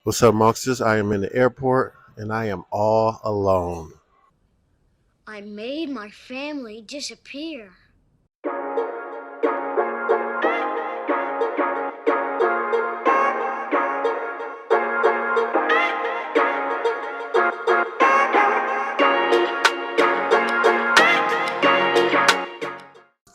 What's up, monsters? I am in the airport and I am all alone. I made my family disappear.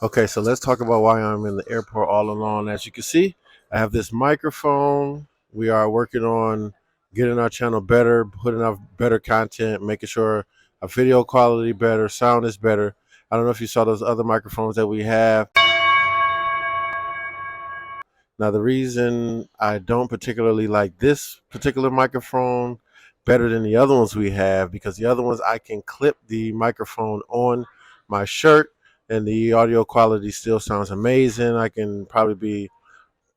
Okay, so let's talk about why I'm in the airport all alone. As you can see, I have this microphone. We are working on getting our channel better, putting out better content, making sure our video quality better, sound is better. I don't know if you saw those other microphones that we have. Now, the reason I don't particularly like this particular microphone better than the other ones we have, because the other ones I can clip the microphone on my shirt and the audio quality still sounds amazing. I can probably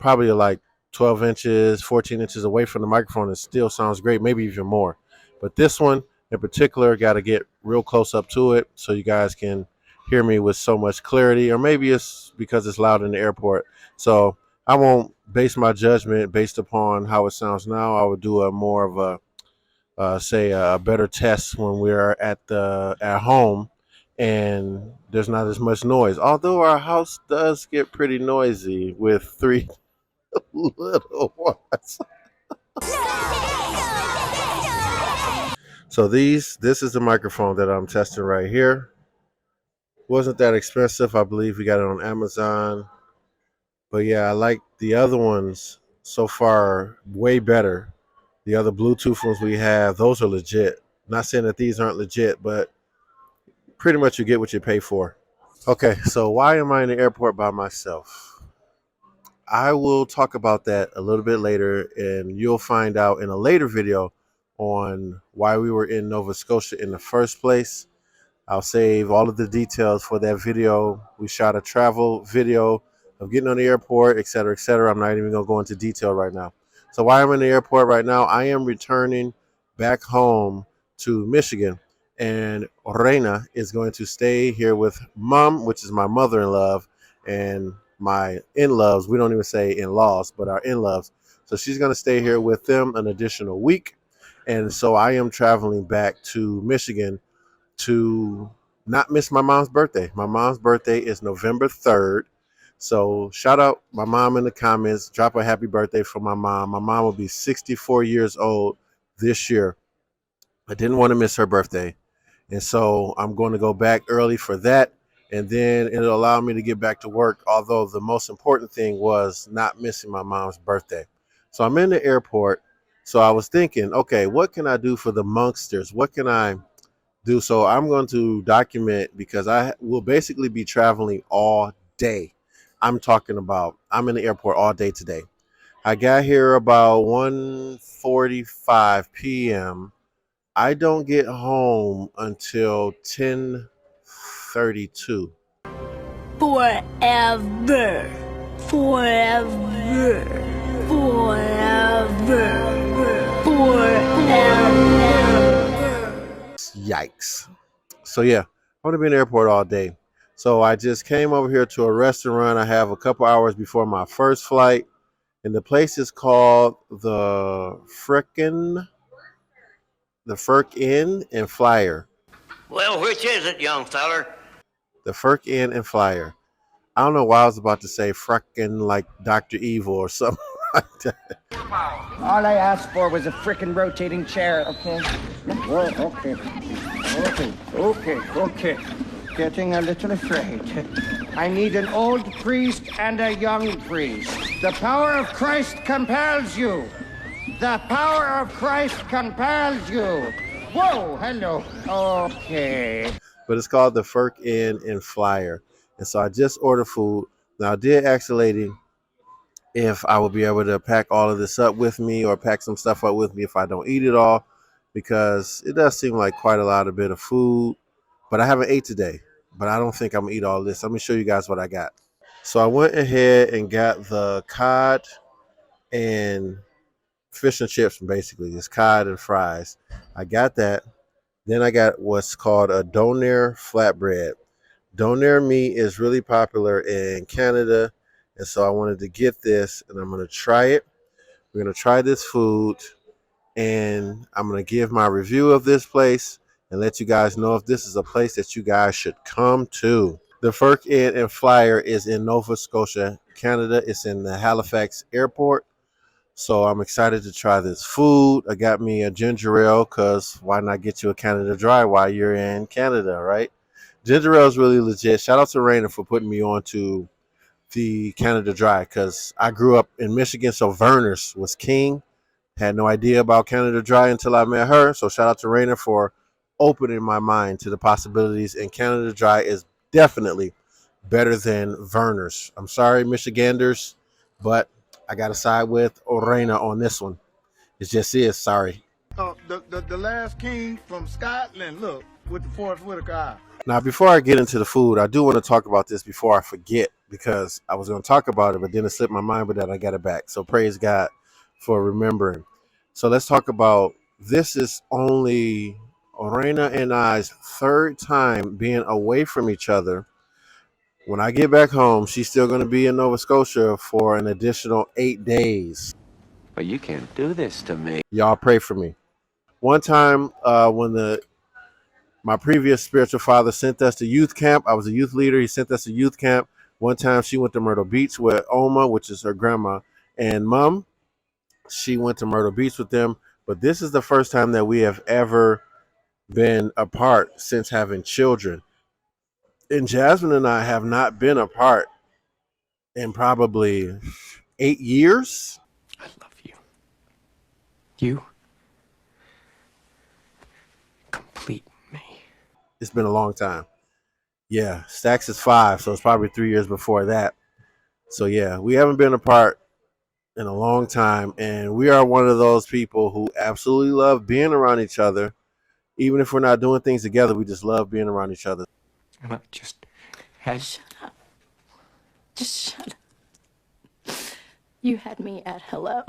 like 12 inches, 14 inches away from the microphone. It still sounds great, maybe even more. But this one in particular, got to get real close up to it so you guys can hear me with so much clarity. Or maybe it's because it's loud in the airport. So I won't base my judgment based upon how it sounds now. I would do a more of a say a better test when we're at home and there's not as much noise. Although our house does get pretty noisy with three little ones. So this is the microphone that I'm testing right here. Wasn't that expensive. I believe we got it on Amazon. But yeah, I like the other ones so far way better. The other Bluetooth ones we have, those are legit. Not saying that these aren't legit, but pretty much you get what you pay for. Okay, so why am I in the airport by myself? I will talk about that a little bit later, and you'll find out in a later video on why we were in Nova Scotia in the first place. I'll save all of the details for that video. We shot a travel video of getting on the airport, et cetera, et cetera. I'm not even going to go into detail right now. So why I'm in the airport right now, I am returning back home to Michigan. And Reina is going to stay here with mom, which is my mother-in-law, and my in-laws. We don't even say in-laws, but our in-laws. So she's going to stay here with them an additional week. And so I am traveling back to Michigan to not miss my mom's birthday. My mom's birthday is November 3rd. So shout out my mom in the comments. Drop a happy birthday for my mom. My mom will be 64 years old this year. I didn't want to miss her birthday. And so I'm going to go back early for that. And then it'll allow me to get back to work. Although the most important thing was not missing my mom's birthday. So I'm in the airport. So I was thinking, okay, what can I do for the monksters? What can I do? So I'm going to document because I will basically be traveling all day. I'm talking about I'm in the airport all day today. I got here about 1:45 p.m. I don't get home until 10:32. Forever. Forever. Forever. Forever. Yikes. So yeah, I'm gonna be in the airport all day. So I just came over here to a restaurant. I have a couple hours before my first flight, and the place is called the Firk Inn and Flyer. Well, which is it, young feller? The Firk Inn and Flyer. I don't know why I was about to say frickin' like Dr. Evil or something like that. All I asked for was a frickin' rotating chair, okay? Well, okay. Okay. Getting a little afraid. I need an old priest and a young priest. The power of Christ compels you. The power of Christ compels you. Whoa, hello. Okay. But it's called the Firk Inn and Flyer. And so I just ordered food. Now I did ask the lady if I would be able to pack all of this up with me or pack some stuff up with me if I don't eat it all, because it does seem like quite a lot of bit of food. But I haven't ate today. But I don't think I'm gonna eat all this. Let me show you guys what I got. So I went ahead and got the cod and fish and chips, basically. It's cod and fries. I got that. Then I got what's called a doner flatbread. Doner meat is really popular in Canada, and so I wanted to get this, and I'm going to try it. We're going to try this food, and I'm going to give my review of this place and let you guys know if this is a place that you guys should come to. The Firk Inn and Flyer is in Nova Scotia, Canada. It's in the Halifax airport. So I'm excited to try this food. I got me a ginger ale because why not get you a Canada Dry while you're in Canada, right? Ginger ale is really legit. Shout out to Raina for putting me on to the Canada Dry because I grew up in Michigan, so Verner's was king. Had no idea about Canada Dry until I met her. So shout out to Raina for opening my mind to the possibilities. And Canada Dry is definitely better than Verner's. I'm sorry, Michiganders, but I got to side with Raina on this one. It just is. Sorry. The last king from Scotland, look, with the Forrest Whitaker eye. Now, before I get into the food, I do want to talk about this before I forget because I was going to talk about it, but then it slipped my mind, but then I got it back. So praise God for remembering. So let's talk about this is only Orena and I's third time being away from each other. When I get back home, she's still going to be in Nova Scotia for an additional 8 days. But you can't do this to me. Y'all pray for me. One time when my previous spiritual father sent us to youth camp. I was a youth leader. He sent us to youth camp. One time she went to Myrtle Beach with Oma, which is her grandma, and mom. She went to Myrtle Beach with them. But this is the first time that we have ever been apart since having children. And Jasmine and I have not been apart in probably 8 years. I love you. You complete me. It's been a long time. Yeah, Stacks is 5, so it's probably 3 years before that. So yeah, we haven't been apart in a long time, and we are one of those people who absolutely love being around each other. Even if we're not doing things together, we just love being around each other. Well, just has Shut up. Just shut up. You had me at hello.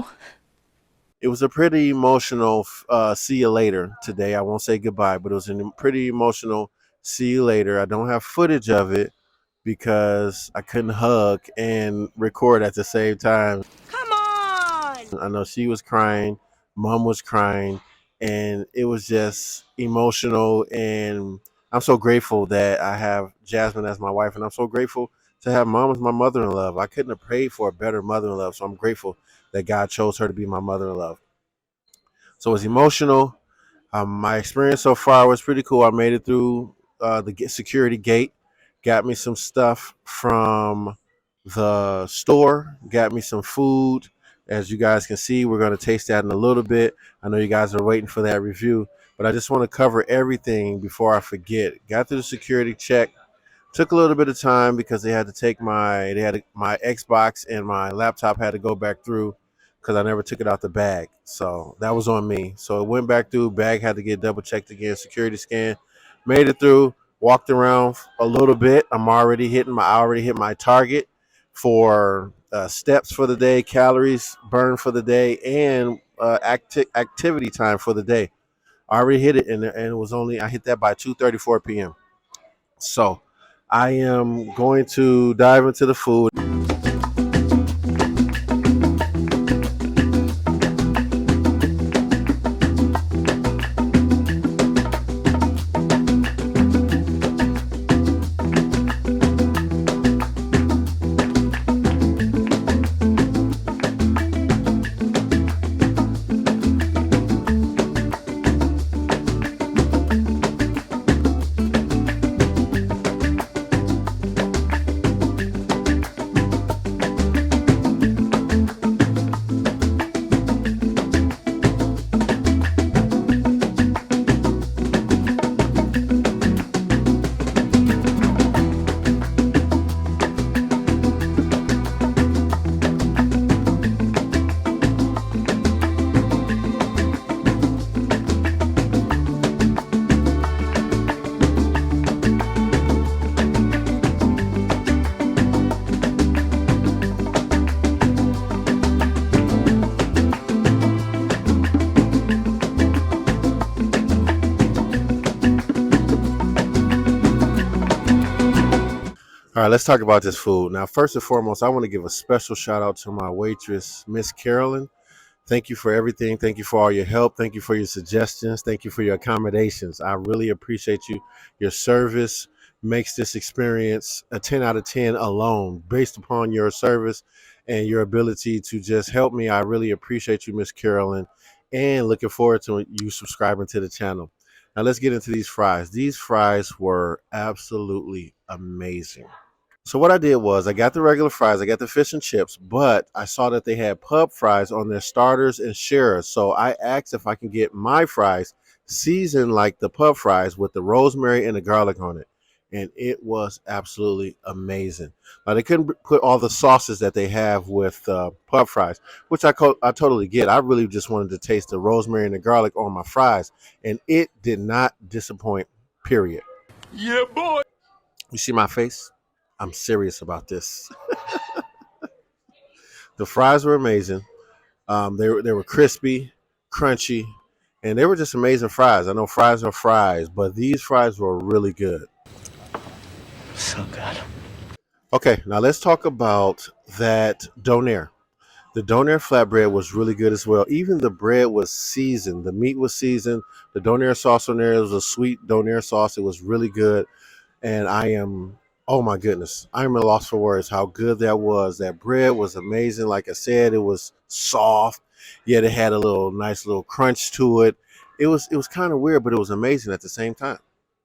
It was a pretty emotional see you later today. I won't say goodbye, but it was a pretty emotional see you later. I don't have footage of it because I couldn't hug and record at the same time. Come on! I know she was crying, mom was crying, and it was just emotional. And I'm so grateful that I have Jasmine as my wife, and I'm so grateful to have mom as my mother-in-law. I couldn't have prayed for a better mother-in-law, so I'm grateful that God chose her to be my mother-in-law. So it's emotional. My experience so far was pretty cool. I made it through the security gate, got me some stuff from the store, got me some food. As you guys can see, we're going to taste that in a little bit. I know you guys are waiting for that review, but I just want to cover everything before I forget. Got through the security check. Took a little bit of time because my Xbox and my laptop had to go back through because I never took it out the bag. So that was on me. So it went back through. Bag had to get double checked again. Security scan. Made it through. Walked around a little bit. I already hit my target for steps for the day, calories burned for the day, and activity time for the day. I already hit it, and it was I hit that by 2:34 p.m. So I am going to dive into the food. All right, let's talk about this food. Now, first and foremost, I want to give a special shout out to my waitress, Miss Carolyn. Thank you for everything. Thank you for all your help. Thank you for your suggestions. Thank you for your accommodations. I really appreciate you. Your service makes this experience a 10 out of 10 alone based upon your service and your ability to just help me. I really appreciate you, Miss Carolyn, and looking forward to you subscribing to the channel. Now let's get into these fries. These fries were absolutely amazing. So what I did was I got the regular fries, I got the fish and chips, but I saw that they had pub fries on their starters and sharers. So I asked if I can get my fries seasoned like the pub fries with the rosemary and the garlic on it. And it was absolutely amazing. Now they couldn't put all the sauces that they have with pub fries, which I totally get. I really just wanted to taste the rosemary and the garlic on my fries, and it did not disappoint. Period. Yeah, boy. You see my face? I'm serious about this. The fries were amazing. They were crispy, crunchy, and they were just amazing fries. I know fries are fries, but these fries were really good. So good. Okay, now let's talk about that donair. The donair flatbread was really good as well. Even the bread was seasoned. The meat was seasoned. The donair sauce on there was a sweet donair sauce. It was really good. And oh my goodness, I'm at a loss for words how good that was. That bread was amazing. Like I said, it was soft, yet it had a nice little crunch to it. It was kind of weird, but it was amazing at the same time.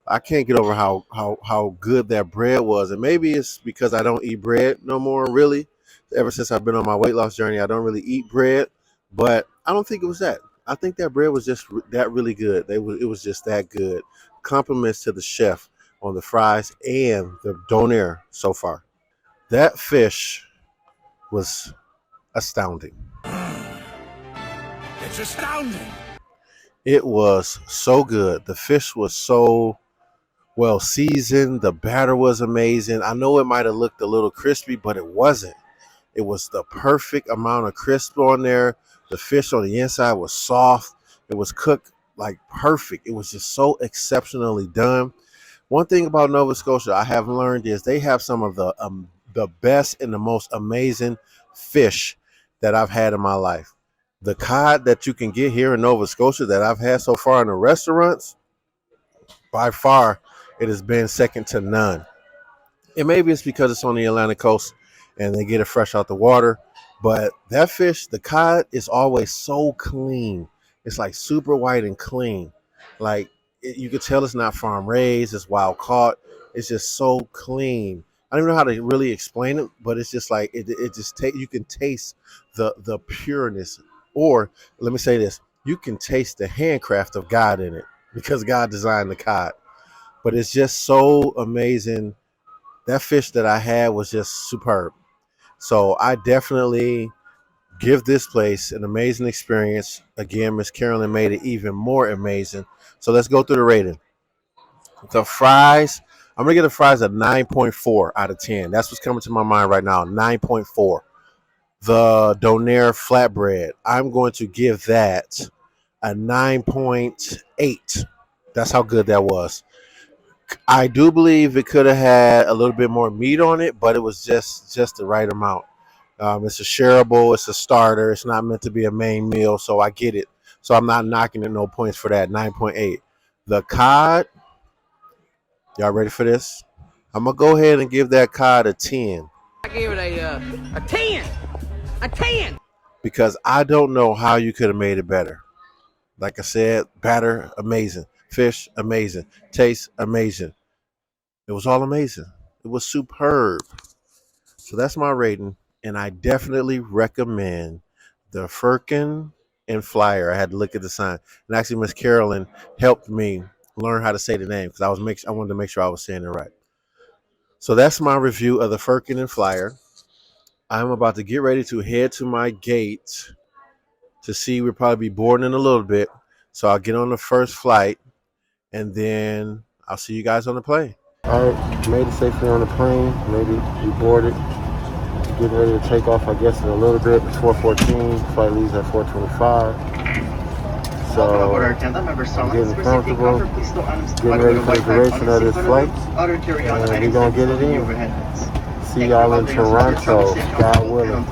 I can't get over how good that bread was. And maybe it's because I don't eat bread no more, really. Ever since I've been on my weight loss journey, I don't really eat bread. But I don't think it was that. I think that bread was just that really good. It was just that good. Compliments to the chef on the fries and the donair so far. That fish was astounding. It's astounding. It was so good. The fish was so well seasoned. The batter was amazing. I know it might have looked a little crispy, but it wasn't. It was the perfect amount of crisp on there. The fish on the inside was soft. It was cooked like perfect. It was just so exceptionally done. One thing about Nova Scotia I have learned is they have some of the best and the most amazing fish that I've had in my life. The cod that you can get here in Nova Scotia that I've had so far in the restaurants, by far, it has been second to none. And maybe it's because it's on the Atlantic coast and they get it fresh out the water. But that fish, the cod, is always so clean. It's like super white and clean. Like you could tell it's not farm raised, it's wild caught. It's just so clean. I don't know how to really explain it, but it's just like it just you can taste the pureness. Or let me say this, you can taste the handcraft of God in it because God designed the cod. But it's just so amazing. That fish that I had was just superb. So I definitely give this place an amazing experience. Again, Miss Carolyn made it even more amazing. So let's go through the rating. The fries, I'm going to give the fries a 9.4 out of 10. That's what's coming to my mind right now, 9.4. The donair flatbread, I'm going to give that a 9.8. That's how good that was. I do believe it could have had a little bit more meat on it, but it was just the right amount. It's a shareable, it's a starter, it's not meant to be a main meal, so I get it. So I'm not knocking it no points for that. 9.8. The cod, y'all ready for this? I'm gonna go ahead and give that cod a 10. I gave it a 10. A 10. Because I don't know how you could have made it better. Like I said, batter amazing, fish amazing, taste amazing. It was all amazing. It was superb. So that's my rating, and I definitely recommend the Firkin and Flyer. I had to look at the sign, and actually Miss Carolyn helped me learn how to say the name because I wanted to make sure I was saying it right. So that's my review of the Firkin and Flyer. I'm about to get ready to head to my gate to see. We'll probably be boarding in a little bit, so I'll get on the first flight, and then I'll see you guys on the plane. All right, made it safely on the plane. Maybe we boarded. Getting ready to take off, I guess, in a little bit. It's 4:14. Flight leaves at 4:25. So I'm getting comfortable, getting ready for the duration of this flight, and we're gonna get it in. See y'all in Toronto, God willing.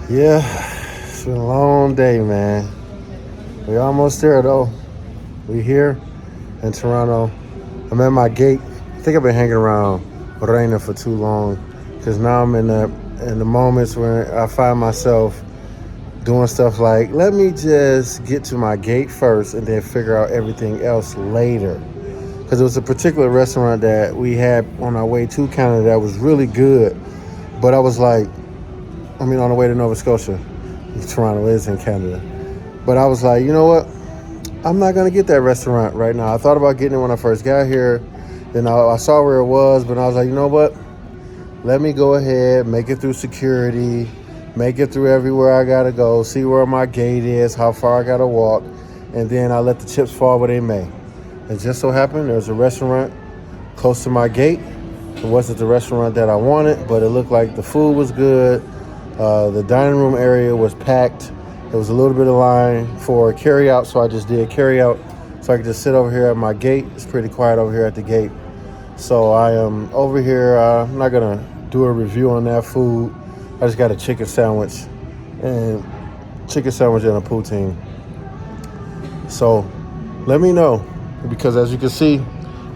Yeah, it's been a long day, man. We almost there though. We here in Toronto. I'm at my gate. I think I've been hanging around Reina for too long because now I'm in the moments where I find myself doing stuff like, let me just get to my gate first and then figure out everything else later. Because it was a particular restaurant that we had on our way to Canada that was really good. But I was like, on the way to Nova Scotia. Toronto is in Canada. But I was like, you know what? I'm not going to get that restaurant right now. I thought about getting it when I first got here. Then I saw where it was, but I was like, you know what? Let me go ahead, make it through security, make it through everywhere I got to go, see where my gate is, how far I got to walk, and then I let the chips fall where they may. It just so happened there's a restaurant close to my gate. It wasn't the restaurant that I wanted, but it looked like the food was good. The dining room area was packed. There was a little bit of line for carry out, so I just did carry out so I could just sit over here at my gate. It's pretty quiet over here at the gate. So I am over here. I'm not going to do a review on that food. I just got a chicken sandwich and a poutine. So let me know, because as you can see,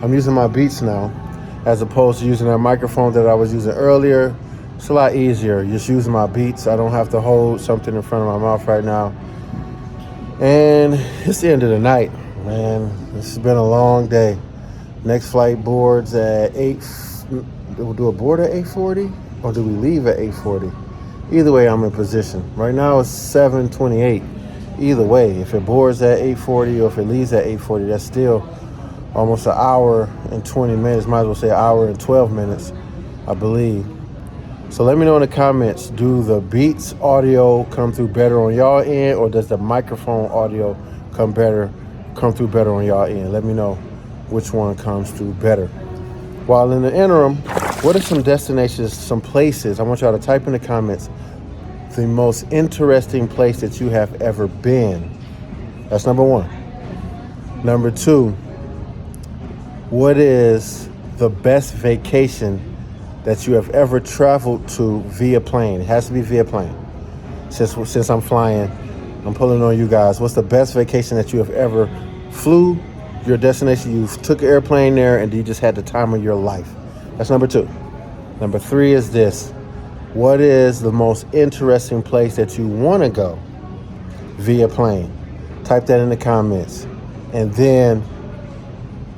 I'm using my Beats now as opposed to using that microphone that I was using earlier. It's a lot easier just using my Beats. I don't have to hold something in front of my mouth right now. And it's the end of the night, man. This has been a long day. Next flight boards at 8. We'll do a board at 8:40, or do we leave at 8:40? Either way, I'm in position. Right now it's 7:28. Either way, if it boards at 8:40 or if it leaves at 8:40, that's still almost an hour and 20 minutes. Might as well say an hour and 12 minutes, I believe. So let me know in the comments, do the Beats audio come through better on y'all end, or does the microphone audio come through better on y'all end? Let me know which one comes through better. While in the interim, what are some destinations, some places, I want y'all to type in the comments, the most interesting place that you have ever been. That's number one. Number two, what is the best vacation that you have ever traveled to via plane? It has to be via plane. Since I'm flying, I'm pulling on you guys. What's the best vacation that you have ever flew your destination? You took an airplane there and you just had the time of your life. That's number two. Number three is this. What is the most interesting place that you want to go via plane? Type that in the comments. And then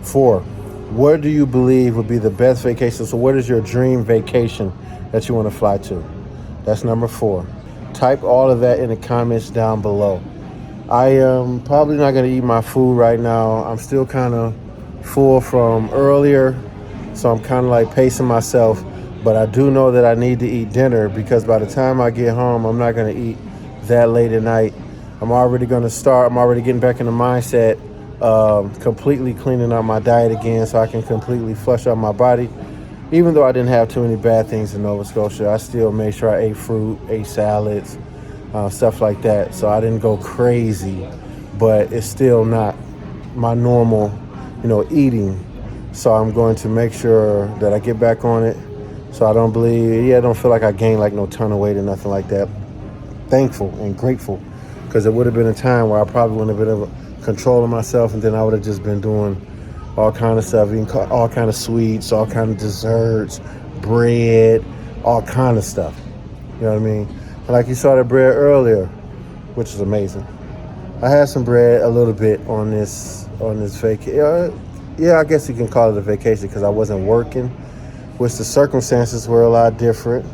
4, what do you believe would be the best vacation? So what is your dream vacation that you want to fly to? That's number 4. Type all of that in the comments down below. I am probably not going to eat my food right now. I'm still kind of full from earlier, so I'm kind of like pacing myself. But I do know that I need to eat dinner, because by the time I get home, I'm not going to eat that late at night. I'm already getting back in the mindset completely cleaning out my diet again so I can completely flush out my body. Even though I didn't have too many bad things in Nova Scotia, I still made sure I ate fruit, ate salads, stuff like that. So I didn't go crazy, but it's still not my normal, eating. So I'm going to make sure that I get back on it, so I don't feel like I gained like no ton of weight or nothing like that. Thankful and grateful, because it would have been a time where I probably wouldn't have been able to control myself, and then I would have just been doing all kind of stuff, eating all kind of sweets, all kind of desserts, bread, all kind of stuff. You know what I mean? And like you saw the bread earlier, which is amazing. I had some bread a little bit on this vacation. Yeah, I guess you can call it a vacation, because I wasn't working, which the circumstances were a lot different,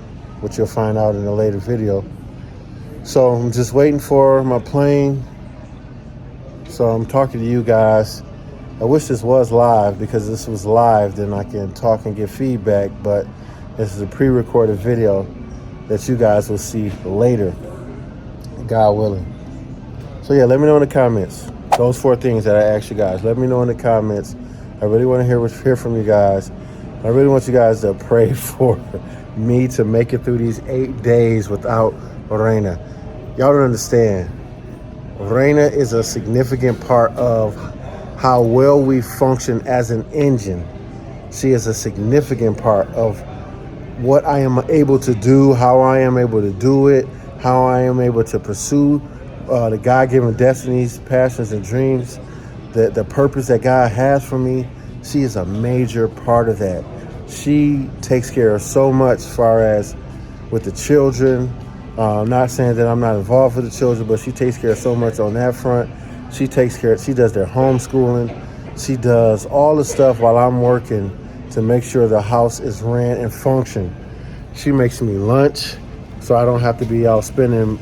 which you'll find out in a later video. So I'm just waiting for my plane. So I'm talking to you guys. I wish this was live, because this was live, then I can talk and get feedback, but this is a pre-recorded video that you guys will see later, God willing. So yeah, let me know in the comments. Those 4 things that I asked you guys. Let me know in the comments. I really want to hear from you guys. I really want you guys to pray for me to make it through these 8 days without Reina. Y'all don't understand. Reina is a significant part of how well we function as an engine. She is a significant part of what I am able to do, how I am able to do it, how I am able to pursue the God-given destinies, passions, and dreams, the purpose that God has for me. She is a major part of that. She takes care of so much as far as with the children. Not saying that I'm not involved with the children, but she takes care of so much on that front. She does their homeschooling. She does all the stuff while I'm working to make sure the house is ran and function. She makes me lunch so I don't have to be out spending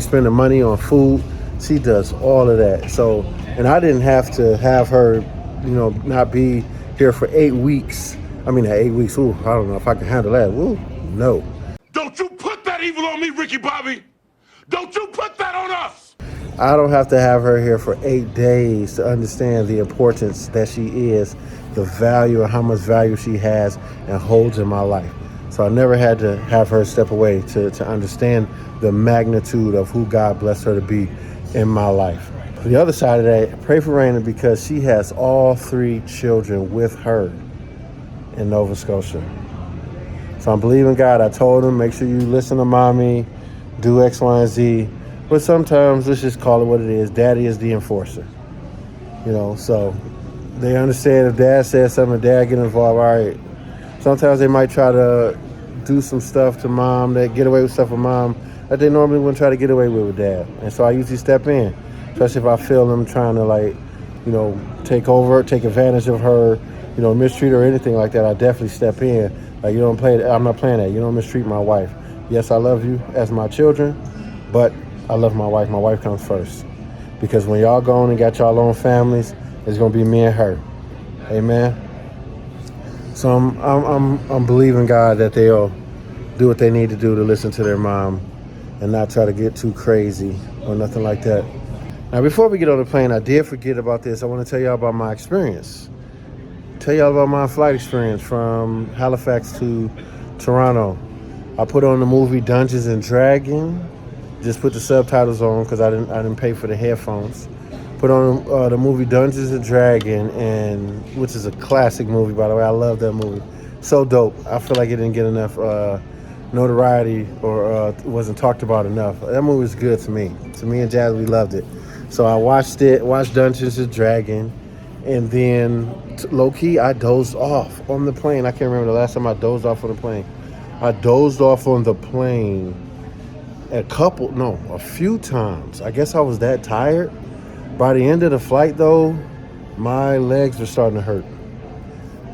spending money on food. She does all of that. So, and I didn't have to have her, not be here for 8 weeks. 8 weeks, ooh, I don't know if I can handle that. Ooh, no. Don't you put that evil on me, Ricky Bobby. Don't you put that on us. I don't have to have her here for 8 days to understand the importance that she is, the value and how much value she has and holds in my life. So I never had to have her step away to understand the magnitude of who God blessed her to be in my life. The other side of that, pray for Raina because she has all 3 children with her in Nova Scotia. So I'm believing God. I told him, make sure you listen to mommy, do X, Y, and Z. But sometimes, let's just call it what it is. Daddy is the enforcer. So they understand if dad says something, dad get involved. All right. Sometimes they might try to do some stuff to mom, that get away with stuff with mom that they normally wouldn't try to get away with dad. And so I usually step in, especially if I feel them trying to take advantage of her, mistreat her or anything like that. I definitely step in. Like, I'm not playing that. You don't mistreat my wife. Yes, I love you as my children, but I love my wife. My wife comes first. Because when y'all gone and got y'all own families, it's gonna be me and her. Amen. So I'm believing God that they'll do what they need to do to listen to their mom and not try to get too crazy or nothing like that. Now, before we get on the plane, I did forget about this. I want to tell y'all about my experience. Tell y'all about my flight experience from Halifax to Toronto. I put on the movie Dungeons and Dragons. Just put the subtitles on because I didn't pay for the headphones. Put on the movie Dungeons and Dragons, which is a classic movie, by the way. I love that movie. So dope. I feel like it didn't get enough notoriety or wasn't talked about enough. That movie was good to me. To me and Jazz, we loved it. So I watched Dungeons and Dragons, and then low-key, I dozed off on the plane. I can't remember the last time I dozed off on the plane. I dozed off on the plane a few times. I guess I was that tired. By the end of the flight, though, my legs were starting to hurt.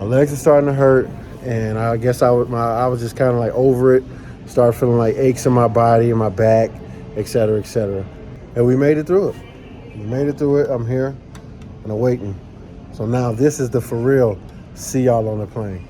My legs were starting to hurt, and I guess I was just kind of like over it. Started feeling like aches in my body and my back, etc., etc. And we made it through it. We made it through it. I'm here and I'm waiting. So now this is the for real. See y'all on the plane.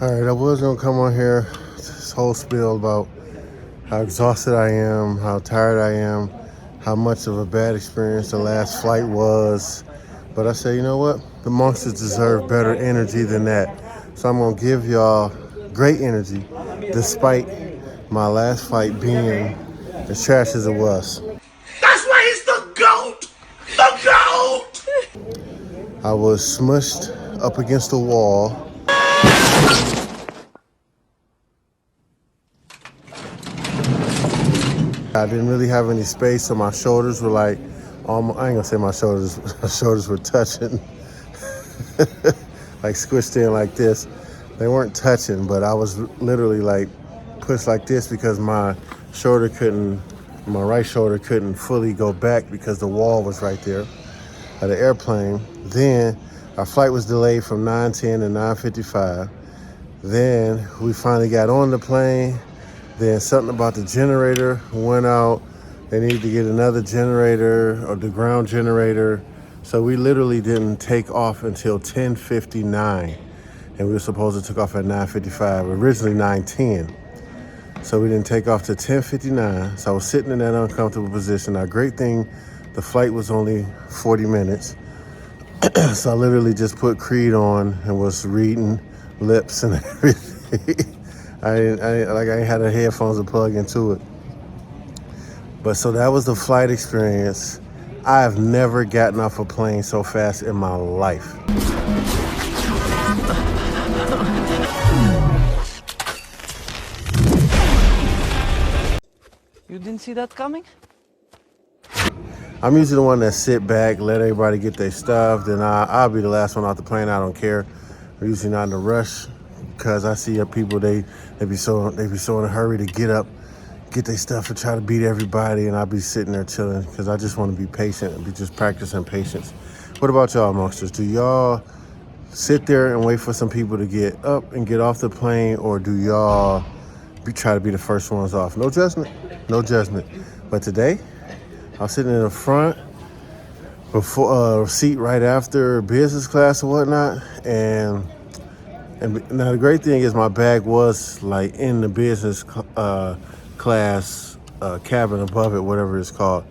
All right, I was gonna come on here, this whole spiel about how exhausted I am, how tired I am, how much of a bad experience the last flight was. But I said, you know what? The monsters deserve better energy than that. So I'm gonna give y'all great energy, despite my last flight being as trash as it was. That's why he's the GOAT! The GOAT! I was smushed up against the wall. I didn't really have any space, so my shoulders were like, I ain't gonna say my shoulders were touching, like squished in like this. They weren't touching, but I was literally like pushed like this because my right shoulder couldn't fully go back because the wall was right there of the airplane. Then our flight was delayed from 9:10 to 9:55. Then we finally got on the plane. Then something about the generator went out. They needed to get another generator or the ground generator. So we literally didn't take off until 10:59. And we were supposed to take off at 9:55, originally 9:10. So we didn't take off till 10:59. So I was sitting in that uncomfortable position. Now, great thing, the flight was only 40 minutes. So I literally just put Creed on and was reading lips and everything. I had the headphones to plug into it. But so that was the flight experience. I have never gotten off a plane so fast in my life. You didn't see that coming? I'm usually the one that sit back, let everybody get their stuff. Then I'll be the last one off the plane. I don't care. I'm usually not in a rush because I see people they be so in a hurry to get up, get their stuff, and try to beat everybody. And I'll be sitting there chilling because I just want to be patient and be just practicing patience. What about y'all, monsters? Do y'all sit there and wait for some people to get up and get off the plane, or do y'all try to be the first ones off? No judgment, no judgment. But today, I was sitting in the front, before seat right after business class or whatnot, and now the great thing is my bag was like in the business class cabin above it, whatever it's called,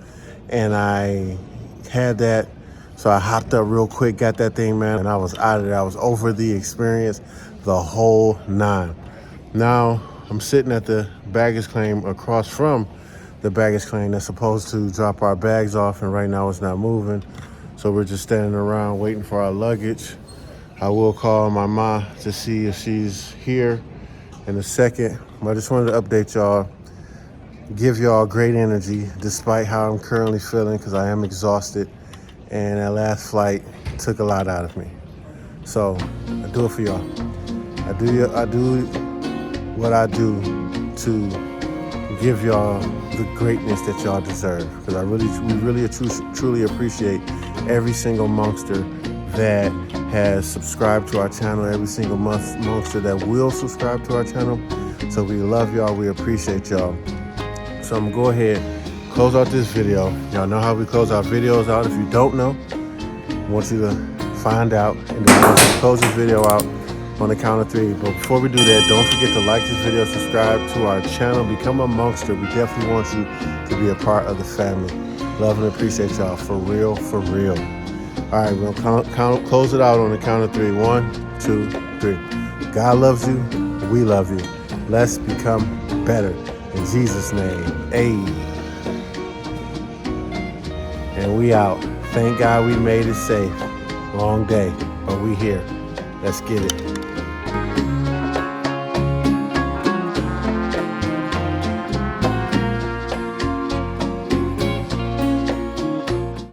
and I had that, so I hopped up real quick, got that thing, man, and I was out of there. I was over the experience, the whole nine. Now I'm sitting at the baggage claim across from the baggage claim that's supposed to drop our bags off, and right now it's not moving. So we're just standing around waiting for our luggage. I will call my ma to see if she's here in a second. But I just wanted to update y'all, give y'all great energy despite how I'm currently feeling, because I am exhausted, and that last flight took a lot out of me. So I do it for y'all. I do what I do to give y'all the greatness that y'all deserve, because we really truly appreciate every single monster that has subscribed to our channel, every single monster that will subscribe to our channel. So we love y'all, we appreciate y'all. So I'm gonna go ahead, close out this video. Y'all know how we close our videos out. If you don't know, I want you to find out, and then we'll close this video out on the count of 3. But before we do that, don't forget to like this video, subscribe to our channel, become a monster. We definitely want you to be a part of the family. Love and appreciate y'all, for real, for real. All right, we're gonna close it out on the count of 3. 1, 2, 3. God loves you, we love you. Let's become better. In Jesus' name, amen. And we out. Thank God we made it safe. Long day, but we here. Let's get it.